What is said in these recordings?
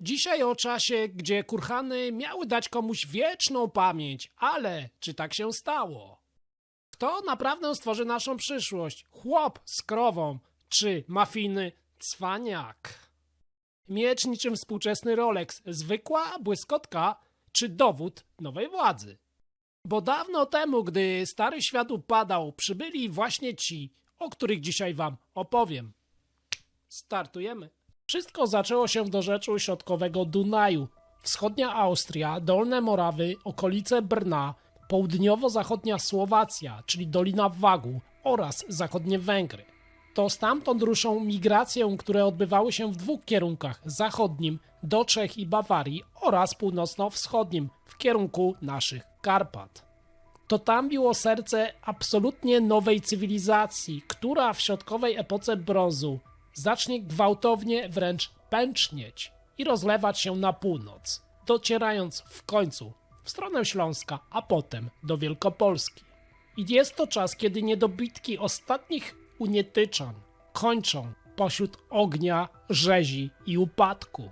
Dzisiaj o czasie, gdzie kurhany miały dać komuś wieczną pamięć, ale czy tak się stało? Kto naprawdę stworzy naszą przyszłość? Chłop z krową czy mafijny cwaniak? Miecz niczym współczesny Rolex, zwykła błyskotka czy dowód nowej władzy? Bo dawno temu, gdy stary świat upadał, przybyli właśnie ci, o których dzisiaj wam opowiem. Startujemy. Wszystko zaczęło się w dorzeczu środkowego Dunaju. Wschodnia Austria, Dolne Morawy, okolice Brna, południowo-zachodnia Słowacja, czyli Dolina Wagu oraz zachodnie Węgry. To stamtąd ruszą migracje, które odbywały się w dwóch kierunkach: zachodnim do Czech i Bawarii oraz północno-wschodnim w kierunku naszych Karpat. To tam biło serce absolutnie nowej cywilizacji, która w środkowej epoce brązu zacznie gwałtownie wręcz pęcznieć i rozlewać się na północ, docierając w końcu w stronę Śląska, a potem do Wielkopolski. I jest to czas, kiedy niedobitki ostatnich unietyczan kończą pośród ognia, rzezi i upadku.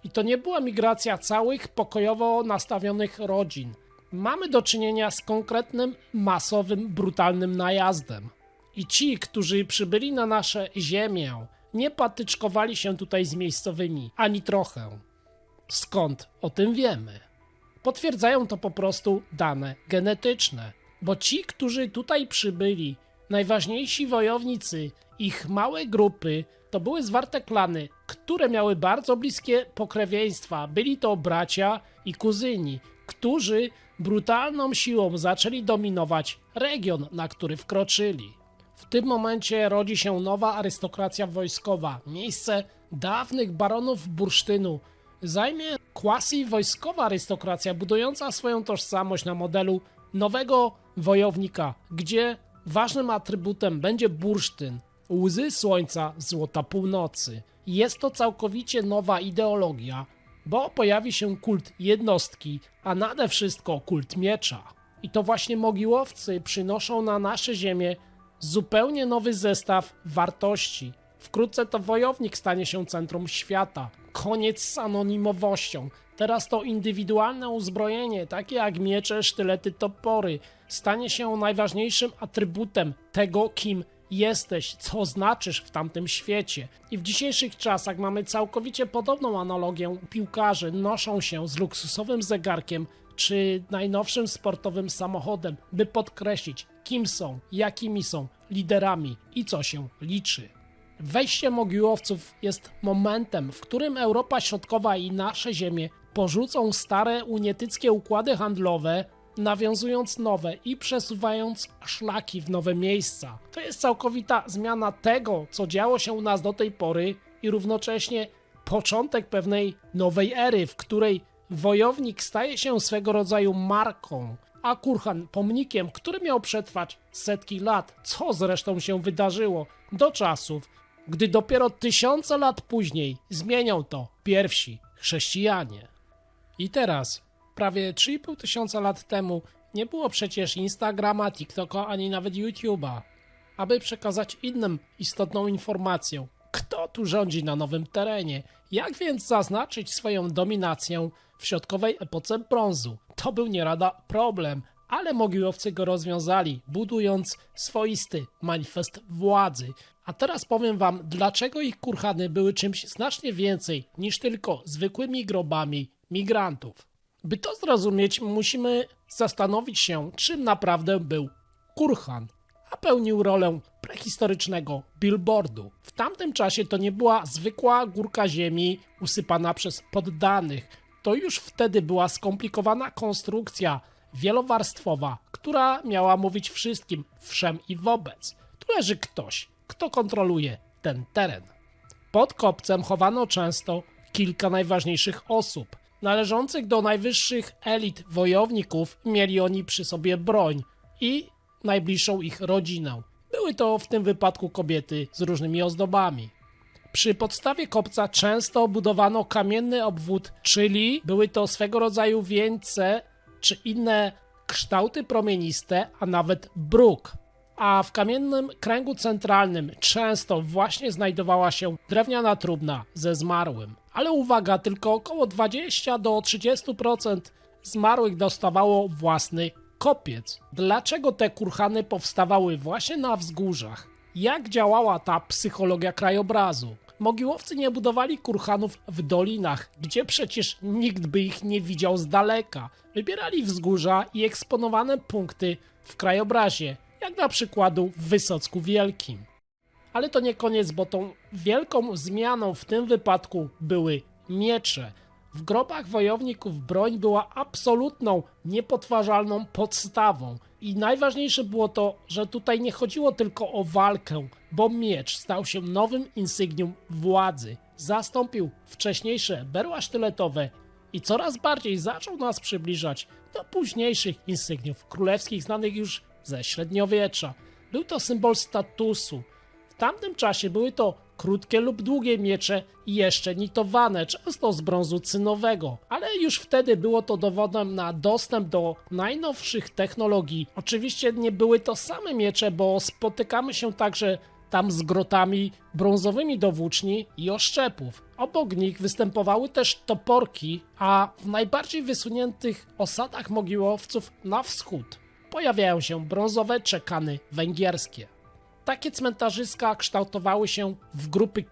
I to nie była migracja całych pokojowo nastawionych rodzin. Mamy do czynienia z konkretnym, masowym, brutalnym najazdem. I ci, którzy przybyli na nasze ziemię, nie patyczkowali się tutaj z miejscowymi, ani trochę. Skąd o tym wiemy? Potwierdzają to po prostu dane genetyczne, bo ci, którzy tutaj przybyli, najważniejsi wojownicy, ich małe grupy, to były zwarte klany, które miały bardzo bliskie pokrewieństwa. Byli to bracia i kuzyni, którzy brutalną siłą zaczęli dominować region, na który wkroczyli. W tym momencie rodzi się nowa arystokracja wojskowa. Miejsce dawnych baronów bursztynu zajmie quasi-wojskowa arystokracja, budująca swoją tożsamość na modelu nowego wojownika, gdzie ważnym atrybutem będzie bursztyn, łzy słońca, złota północy. Jest to całkowicie nowa ideologia, bo pojawi się kult jednostki, a nade wszystko kult miecza. I to właśnie mogiłowcy przynoszą na nasze ziemię zupełnie nowy zestaw wartości. Wkrótce to wojownik stanie się centrum świata. Koniec z anonimowością. Teraz to indywidualne uzbrojenie, takie jak miecze, sztylety, topory, stanie się najważniejszym atrybutem tego, kim jesteś, co znaczysz w tamtym świecie. I w dzisiejszych czasach mamy całkowicie podobną analogię. Piłkarze noszą się z luksusowym zegarkiem czy najnowszym sportowym samochodem, by podkreślić, kim są, jakimi są liderami i co się liczy. Wejście mogiłowców jest momentem, w którym Europa Środkowa i nasze ziemie porzucą stare unietyckie układy handlowe, nawiązując nowe i przesuwając szlaki w nowe miejsca. To jest całkowita zmiana tego, co działo się u nas do tej pory i równocześnie początek pewnej nowej ery, w której wojownik staje się swego rodzaju marką, a kurhan pomnikiem, który miał przetrwać setki lat, co zresztą się wydarzyło do czasów, gdy dopiero tysiące lat później zmienią to pierwsi chrześcijanie. I teraz, prawie 3,5 tysiąca lat temu, nie było przecież Instagrama, TikToka ani nawet YouTube'a, aby przekazać innym istotną informację, kto tu rządzi na nowym terenie, jak więc zaznaczyć swoją dominację w środkowej epoce brązu. To był nie lada problem, ale mogiłowcy go rozwiązali, budując swoisty manifest władzy. A teraz powiem wam, dlaczego ich kurhany były czymś znacznie więcej niż tylko zwykłymi grobami migrantów. By to zrozumieć, musimy zastanowić się, czym naprawdę był kurhan, a pełnił rolę prehistorycznego billboardu. W tamtym czasie to nie była zwykła górka ziemi usypana przez poddanych. To już wtedy była skomplikowana konstrukcja wielowarstwowa, która miała mówić wszystkim, wszem i wobec. Tu leży ktoś, kto kontroluje ten teren. Pod kopcem chowano często kilka najważniejszych osób. Należących do najwyższych elit wojowników mieli oni przy sobie broń i najbliższą ich rodzinę. Były to w tym wypadku kobiety z różnymi ozdobami. Przy podstawie kopca często budowano kamienny obwód, czyli były to swego rodzaju wieńce czy inne kształty promieniste, a nawet bruk. A w kamiennym kręgu centralnym często właśnie znajdowała się drewniana trumna ze zmarłym. Ale uwaga, tylko około 20 do 30% zmarłych dostawało własny kopiec. Dlaczego te kurhany powstawały właśnie na wzgórzach? Jak działała ta psychologia krajobrazu? Mogiłowcy nie budowali kurhanów w dolinach, gdzie przecież nikt by ich nie widział z daleka. Wybierali wzgórza i eksponowane punkty w krajobrazie, jak na przykładu w Wysocku Wielkim. Ale to nie koniec, bo tą wielką zmianą w tym wypadku były miecze. W grobach wojowników broń była absolutną, niepodważalną podstawą. I najważniejsze było to, że tutaj nie chodziło tylko o walkę, bo miecz stał się nowym insygnium władzy. Zastąpił wcześniejsze berła sztyletowe i coraz bardziej zaczął nas przybliżać do późniejszych insygniów królewskich znanych już ze średniowiecza. Był to symbol statusu. W tamtym czasie były to krótkie lub długie miecze i jeszcze nitowane, często z brązu cynowego, ale już wtedy było to dowodem na dostęp do najnowszych technologii. Oczywiście nie były to same miecze, bo spotykamy się także tam z grotami brązowymi do włóczni i oszczepów. Obok nich występowały też toporki, a w najbardziej wysuniętych osadach mogiłowców na wschód pojawiają się brązowe czekany węgierskie. Takie cmentarzyska kształtowały się w grupy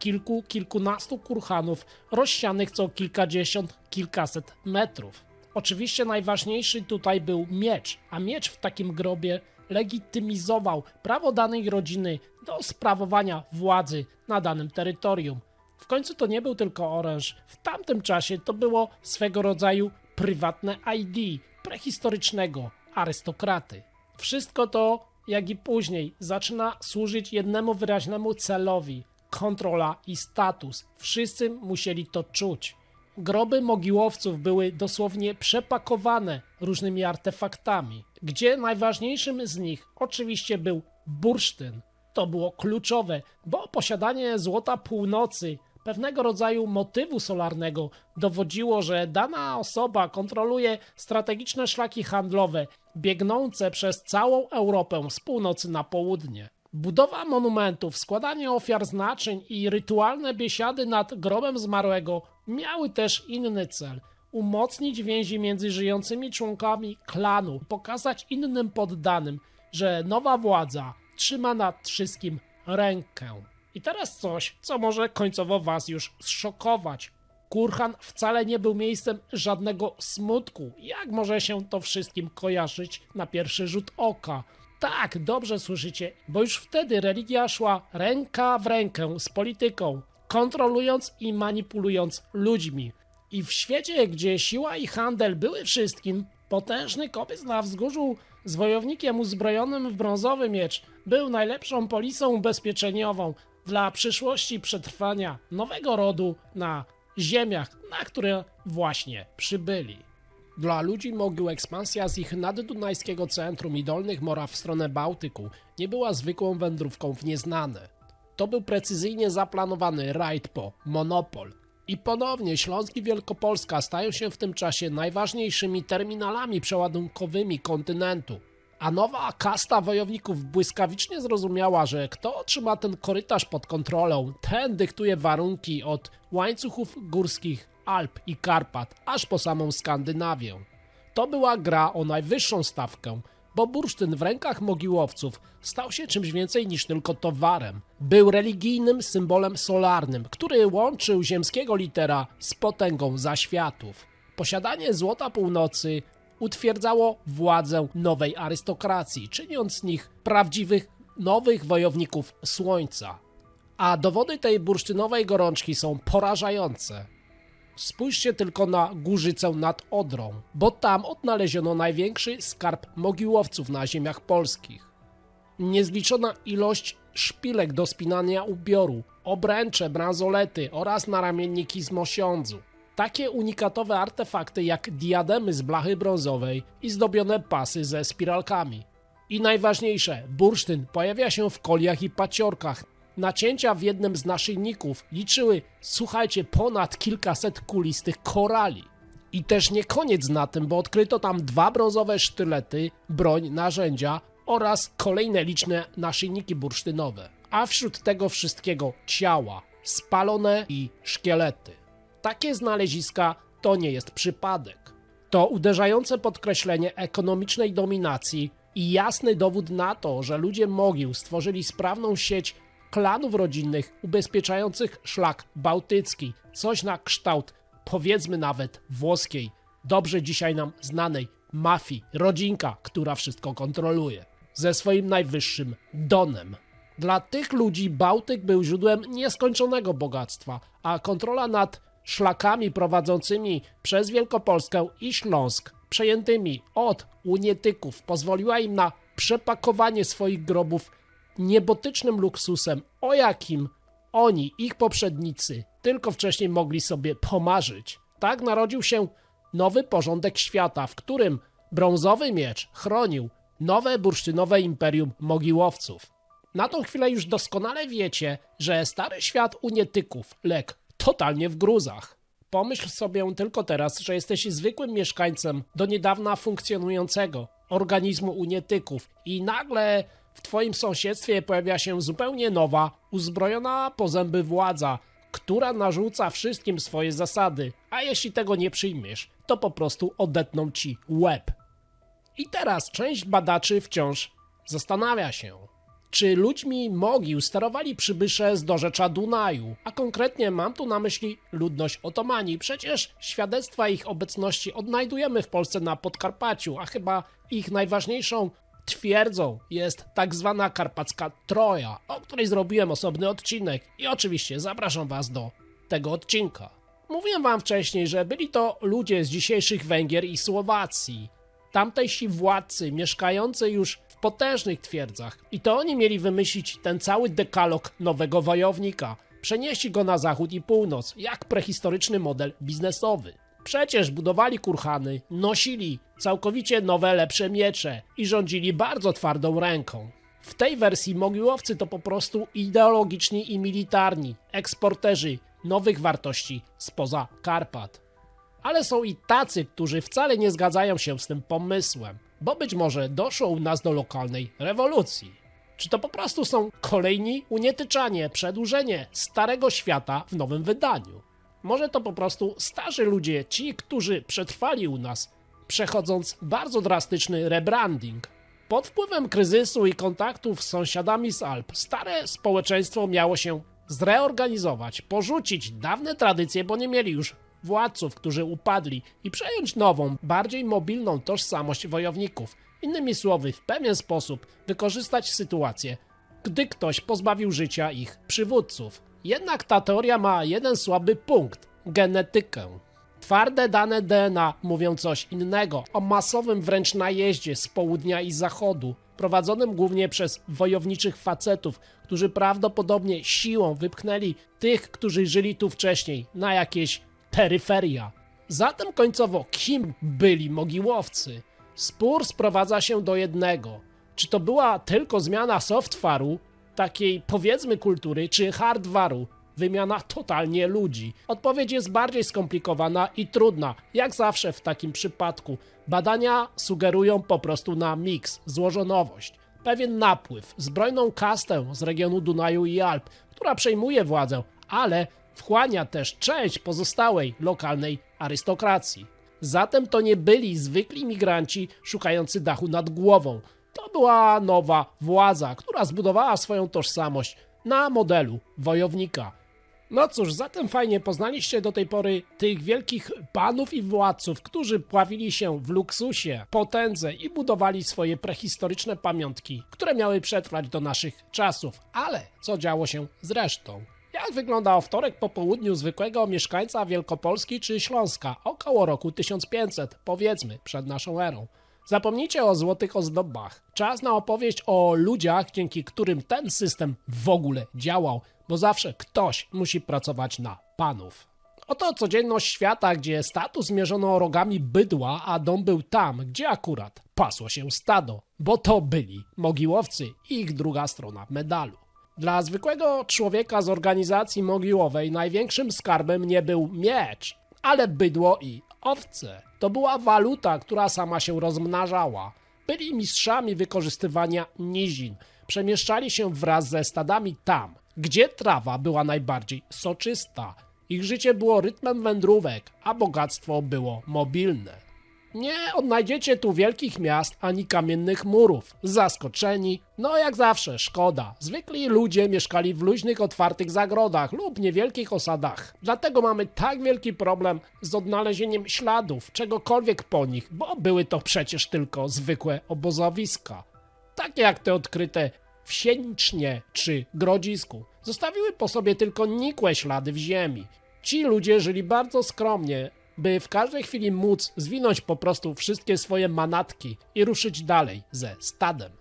kilkunastu kurhanów rozsianych co kilkadziesiąt, kilkaset metrów. Oczywiście najważniejszy tutaj był miecz, a miecz w takim grobie legitymizował prawo danej rodziny do sprawowania władzy na danym terytorium. W końcu to nie był tylko oręż. W tamtym czasie to było swego rodzaju prywatne ID prehistorycznego arystokraty. Wszystko to, jak i później, zaczyna służyć jednemu wyraźnemu celowi – kontrola i status. Wszyscy musieli to czuć. Groby mogiłowców były dosłownie przepakowane różnymi artefaktami, gdzie najważniejszym z nich oczywiście był bursztyn. To było kluczowe, bo posiadanie złota północy, pewnego rodzaju motywu solarnego, dowodziło, że dana osoba kontroluje strategiczne szlaki handlowe biegnące przez całą Europę z północy na południe. Budowa monumentów, składanie ofiar z naczyń i rytualne biesiady nad grobem zmarłego miały też inny cel – umocnić więzi między żyjącymi członkami klanu, pokazać innym poddanym, że nowa władza trzyma nad wszystkim rękę. I teraz coś, co może końcowo was już zszokować. Kurhan wcale nie był miejscem żadnego smutku, jak może się to wszystkim kojarzyć na pierwszy rzut oka. Tak, dobrze słyszycie, bo już wtedy religia szła ręka w rękę z polityką, kontrolując i manipulując ludźmi. I w świecie, gdzie siła i handel były wszystkim, potężny kopiec na wzgórzu z wojownikiem uzbrojonym w brązowy miecz był najlepszą polisą ubezpieczeniową dla przyszłości przetrwania nowego rodu na ziemiach, na które właśnie przybyli. Dla ludzi mogił ekspansja z ich naddunajskiego centrum i Dolnych Moraw w stronę Bałtyku nie była zwykłą wędrówką w nieznane. To był precyzyjnie zaplanowany rajd po monopol. I ponownie Śląsk i Wielkopolska stają się w tym czasie najważniejszymi terminalami przeładunkowymi kontynentu. A nowa kasta wojowników błyskawicznie zrozumiała, że kto otrzyma ten korytarz pod kontrolą, ten dyktuje warunki od łańcuchów górskich, Alp i Karpat, aż po samą Skandynawię. To była gra o najwyższą stawkę, bo bursztyn w rękach mogiłowców stał się czymś więcej niż tylko towarem. Był religijnym symbolem solarnym, który łączył ziemskiego litera z potęgą zaświatów. Posiadanie złota północy utwierdzało władzę nowej arystokracji, czyniąc z nich prawdziwych, nowych wojowników słońca. A dowody tej bursztynowej gorączki są porażające. Spójrzcie tylko na Górzycę nad Odrą, bo tam odnaleziono największy skarb mogiłowców na ziemiach polskich. Niezliczona ilość szpilek do spinania ubioru, obręcze, bransolety oraz naramienniki z mosiądzu. Takie unikatowe artefakty jak diademy z blachy brązowej i zdobione pasy ze spiralkami. I najważniejsze, bursztyn pojawia się w koliach i paciorkach. Nacięcia w jednym z naszyjników liczyły, słuchajcie, ponad kilkaset kulistych korali. I też nie koniec na tym, bo odkryto tam 2 brązowe sztylety, broń, narzędzia oraz kolejne liczne naszyjniki bursztynowe. A wśród tego wszystkiego ciała, spalone i szkielety. takie znaleziska to nie jest przypadek. To uderzające podkreślenie ekonomicznej dominacji i jasny dowód na to, że ludzie Mogił stworzyli sprawną sieć klanów rodzinnych ubezpieczających szlak bałtycki, coś na kształt, powiedzmy nawet włoskiej, dobrze dzisiaj nam znanej mafii, rodzinka, która wszystko kontroluje, ze swoim najwyższym donem. Dla tych ludzi Bałtyk był źródłem nieskończonego bogactwa, a kontrola nad szlakami prowadzącymi przez Wielkopolskę i Śląsk, przejętymi od Unietyków, pozwoliła im na przepakowanie swoich grobów niebotycznym luksusem, o jakim oni, ich poprzednicy, tylko wcześniej mogli sobie pomarzyć. Tak narodził się nowy porządek świata, w którym brązowy miecz chronił nowe bursztynowe imperium Mogiłowców. Na tą chwilę już doskonale wiecie, że stary świat Unietyków legł totalnie w gruzach. Pomyśl sobie tylko teraz, że jesteś zwykłym mieszkańcem do niedawna funkcjonującego organizmu Unietyków i nagle w twoim sąsiedztwie pojawia się zupełnie nowa, uzbrojona po zęby władza, która narzuca wszystkim swoje zasady, a jeśli tego nie przyjmiesz, to po prostu odetną ci łeb. I teraz część badaczy wciąż zastanawia się, czy ludźmi Mogił sterowali przybysze z dorzecza Dunaju, a konkretnie mam tu na myśli ludność Otomani. Przecież świadectwa ich obecności odnajdujemy w Polsce na Podkarpaciu, a chyba ich najważniejszą twierdzą jest tak zwana karpacka Troja, o której zrobiłem osobny odcinek i oczywiście zapraszam was do tego odcinka. Mówiłem wam wcześniej, że byli to ludzie z dzisiejszych Węgier i Słowacji, tamtejsi władcy mieszkający już w potężnych twierdzach i to oni mieli wymyślić ten cały dekalog nowego wojownika, przenieśli go na zachód i północ, jak prehistoryczny model biznesowy. Przecież budowali kurhany, nosili całkowicie nowe, lepsze miecze i rządzili bardzo twardą ręką. W tej wersji Mogiłowcy to po prostu ideologiczni i militarni eksporterzy nowych wartości spoza Karpat. Ale są i tacy, którzy wcale nie zgadzają się z tym pomysłem, bo być może doszło u nas do lokalnej rewolucji. Czy to po prostu są kolejni Unietyczanie, przedłużenie starego świata w nowym wydaniu? Może to po prostu starzy ludzie, ci, którzy przetrwali u nas, przechodząc bardzo drastyczny rebranding. Pod wpływem kryzysu i kontaktów z sąsiadami z Alp, stare społeczeństwo miało się zreorganizować, porzucić dawne tradycje, bo nie mieli już władców, którzy upadli i przejąć nową, bardziej mobilną tożsamość wojowników. Innymi słowy, w pewien sposób wykorzystać sytuację, gdy ktoś pozbawił życia ich przywódców. Jednak ta teoria ma jeden słaby punkt – genetykę. Twarde dane DNA mówią coś innego, o masowym wręcz najeździe z południa i zachodu, prowadzonym głównie przez wojowniczych facetów, którzy prawdopodobnie siłą wypchnęli tych, którzy żyli tu wcześniej, na jakieś peryferia. Zatem końcowo kim byli Mogiłowcy? Spór sprowadza się do jednego. Czy to była tylko zmiana software'u, takiej powiedzmy kultury, czy hardware'u, wymiana totalnie ludzi? Odpowiedź jest bardziej skomplikowana i trudna, jak zawsze w takim przypadku. Badania sugerują po prostu na miks, złożonowość, pewien napływ, zbrojną kastę z regionu Dunaju i Alp, która przejmuje władzę, ale wchłania też część pozostałej lokalnej arystokracji. Zatem to nie byli zwykli migranci szukający dachu nad głową. To była nowa władza, która zbudowała swoją tożsamość na modelu wojownika. No cóż, zatem fajnie poznaliście do tej pory tych wielkich panów i władców, którzy pławili się w luksusie, potędze i budowali swoje prehistoryczne pamiątki, które miały przetrwać do naszych czasów. Ale co działo się z resztą? Jak wyglądał wtorek po południu zwykłego mieszkańca Wielkopolski czy Śląska około roku 1500, powiedzmy, przed naszą erą? Zapomnijcie o złotych ozdobach. Czas na opowieść o ludziach, dzięki którym ten system w ogóle działał, bo zawsze ktoś musi pracować na panów. Oto codzienność świata, gdzie status mierzono rogami bydła, a dom był tam, gdzie akurat pasło się stado, bo to byli Mogiłowcy i ich druga strona medalu. Dla zwykłego człowieka z organizacji mogiłowej największym skarbem nie był miecz, ale bydło i owce. To była waluta, która sama się rozmnażała. Byli mistrzami wykorzystywania nizin. Przemieszczali się wraz ze stadami tam, gdzie trawa była najbardziej soczysta. Ich życie było rytmem wędrówek, a bogactwo było mobilne. Nie odnajdziecie tu wielkich miast ani kamiennych murów. Zaskoczeni? No jak zawsze, szkoda. Zwykli ludzie mieszkali w luźnych, otwartych zagrodach lub niewielkich osadach. Dlatego mamy tak wielki problem z odnalezieniem śladów, czegokolwiek po nich, bo były to przecież tylko zwykłe obozowiska. Takie jak te odkryte w Sienicznie czy Grodzisku. Zostawiły po sobie tylko nikłe ślady w ziemi. Ci ludzie żyli bardzo skromnie, by w każdej chwili móc zwinąć po prostu wszystkie swoje manatki i ruszyć dalej ze stadem.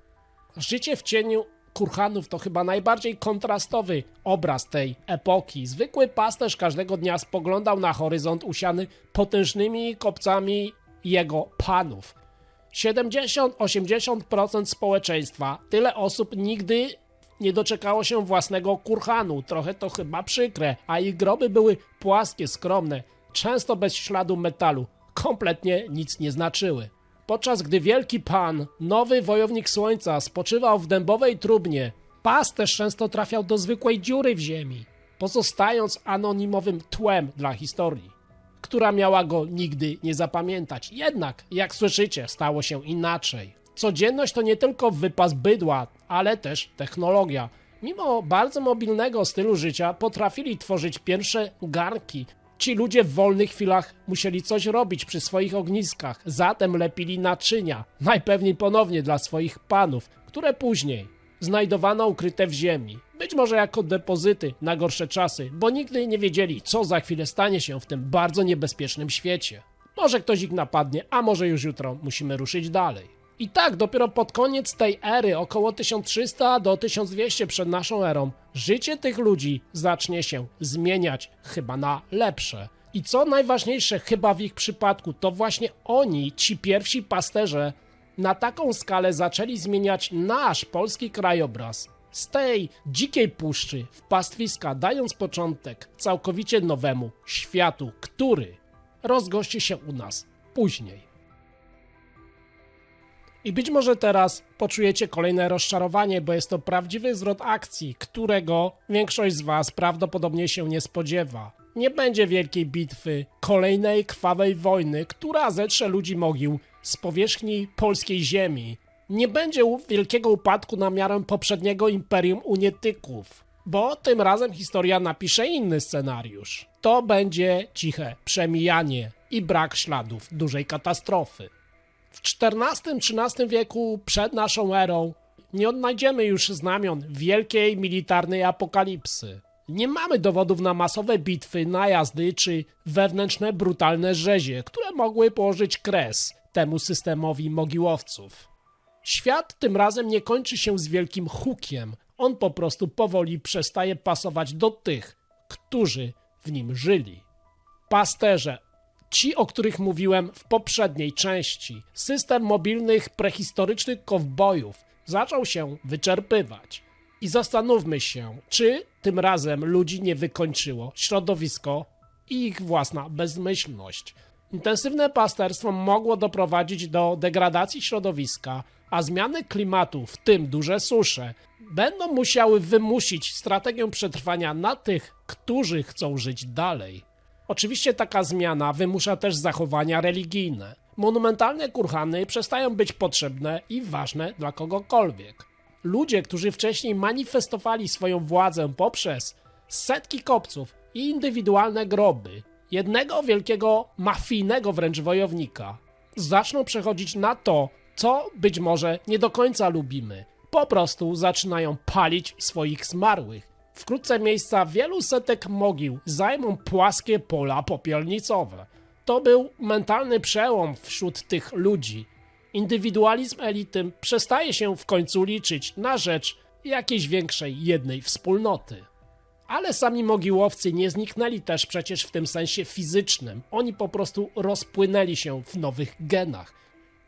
Życie w cieniu kurhanów to chyba najbardziej kontrastowy obraz tej epoki. Zwykły pasterz każdego dnia spoglądał na horyzont usiany potężnymi kopcami jego panów. 70-80% społeczeństwa, tyle osób nigdy nie doczekało się własnego kurhanu. Trochę to chyba przykre, a ich groby były płaskie, skromne, często bez śladu metalu, kompletnie nic nie znaczyły. Podczas gdy wielki pan, nowy wojownik słońca, spoczywał w dębowej trumnie, pasterz często trafiał do zwykłej dziury w ziemi, pozostając anonimowym tłem dla historii, która miała go nigdy nie zapamiętać. Jednak, jak słyszycie, stało się inaczej. Codzienność to nie tylko wypas bydła, ale też technologia. Mimo bardzo mobilnego stylu życia potrafili tworzyć pierwsze garnki. Ci ludzie w wolnych chwilach musieli coś robić przy swoich ogniskach, zatem lepili naczynia, najpewniej ponownie dla swoich panów, które później znajdowano ukryte w ziemi. Być może jako depozyty na gorsze czasy, bo nigdy nie wiedzieli, co za chwilę stanie się w tym bardzo niebezpiecznym świecie. Może ktoś ich napadnie, a może już jutro musimy ruszyć dalej. I tak dopiero pod koniec tej ery, około 1300 do 1200 przed naszą erą, życie tych ludzi zacznie się zmieniać, chyba na lepsze. I co najważniejsze chyba w ich przypadku, to właśnie oni, ci pierwsi pasterze, na taką skalę zaczęli zmieniać nasz polski krajobraz. Z tej dzikiej puszczy w pastwiska, dając początek całkowicie nowemu światu, który rozgości się u nas później. I być może teraz poczujecie kolejne rozczarowanie, bo jest to prawdziwy zwrot akcji, którego większość z was prawdopodobnie się nie spodziewa. Nie będzie wielkiej bitwy, kolejnej krwawej wojny, która zetrze ludzi mogił z powierzchni polskiej ziemi. Nie będzie wielkiego upadku na miarę poprzedniego imperium Unietyków, bo tym razem historia napisze inny scenariusz. To będzie ciche przemijanie i brak śladów dużej katastrofy. W XIV-XIII wieku przed naszą erą nie odnajdziemy już znamion wielkiej militarnej apokalipsy. Nie mamy dowodów na masowe bitwy, najazdy czy wewnętrzne brutalne rzezie, które mogły położyć kres temu systemowi mogiłowców. Świat tym razem nie kończy się z wielkim hukiem, on po prostu powoli przestaje pasować do tych, którzy w nim żyli. Pasterze, ci, o których mówiłem w poprzedniej części, system mobilnych prehistorycznych kowbojów zaczął się wyczerpywać. I zastanówmy się, czy tym razem ludzi nie wykończyło środowisko i ich własna bezmyślność. Intensywne pasterstwo mogło doprowadzić do degradacji środowiska, a zmiany klimatu, w tym duże susze, będą musiały wymusić strategię przetrwania na tych, którzy chcą żyć dalej. Oczywiście taka zmiana wymusza też zachowania religijne. Monumentalne kurhany przestają być potrzebne i ważne dla kogokolwiek. Ludzie, którzy wcześniej manifestowali swoją władzę poprzez setki kopców i indywidualne groby, jednego wielkiego, mafijnego wręcz wojownika, zaczną przechodzić na to, co być może nie do końca lubimy. Po prostu zaczynają palić swoich zmarłych. Wkrótce miejsca wielu setek mogił zajmą płaskie pola popielnicowe. To był mentalny przełom wśród tych ludzi. Indywidualizm elity przestaje się w końcu liczyć na rzecz jakiejś większej jednej wspólnoty. Ale sami mogiłowcy nie zniknęli też przecież w tym sensie fizycznym. Oni po prostu rozpłynęli się w nowych genach.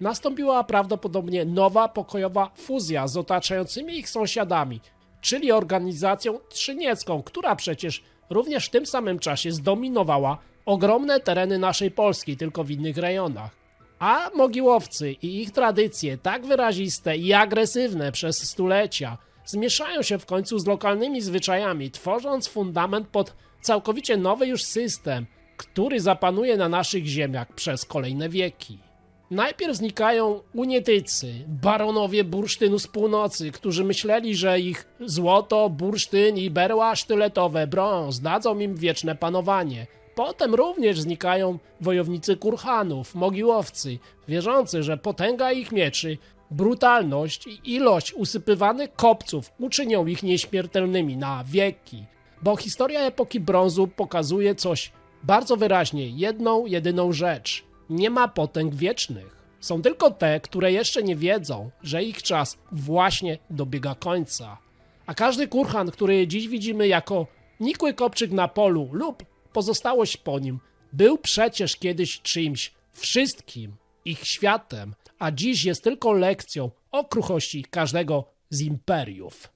Nastąpiła prawdopodobnie nowa pokojowa fuzja z otaczającymi ich sąsiadami, czyli organizacją trzyniecką, która przecież również w tym samym czasie zdominowała ogromne tereny naszej Polski, tylko w innych rejonach. A mogiłowcy i ich tradycje, tak wyraziste i agresywne przez stulecia, zmieszają się w końcu z lokalnymi zwyczajami, tworząc fundament pod całkowicie nowy już system, który zapanuje na naszych ziemiach przez kolejne wieki. Najpierw znikają unietycy, baronowie bursztynu z północy, którzy myśleli, że ich złoto, bursztyn i berła sztyletowe, brąz dadzą im wieczne panowanie. Potem również znikają wojownicy Kurhanów, mogiłowcy, wierzący, że potęga ich mieczy, brutalność i ilość usypywanych kopców uczynią ich nieśmiertelnymi na wieki. Bo historia epoki brązu pokazuje coś bardzo wyraźnie, jedną, jedyną rzecz. Nie ma potęg wiecznych. Są tylko te, które jeszcze nie wiedzą, że ich czas właśnie dobiega końca. A każdy kurhan, który dziś widzimy jako nikły kopczyk na polu lub pozostałość po nim, był przecież kiedyś czymś, wszystkim, ich światem, a dziś jest tylko lekcją o kruchości każdego z imperiów.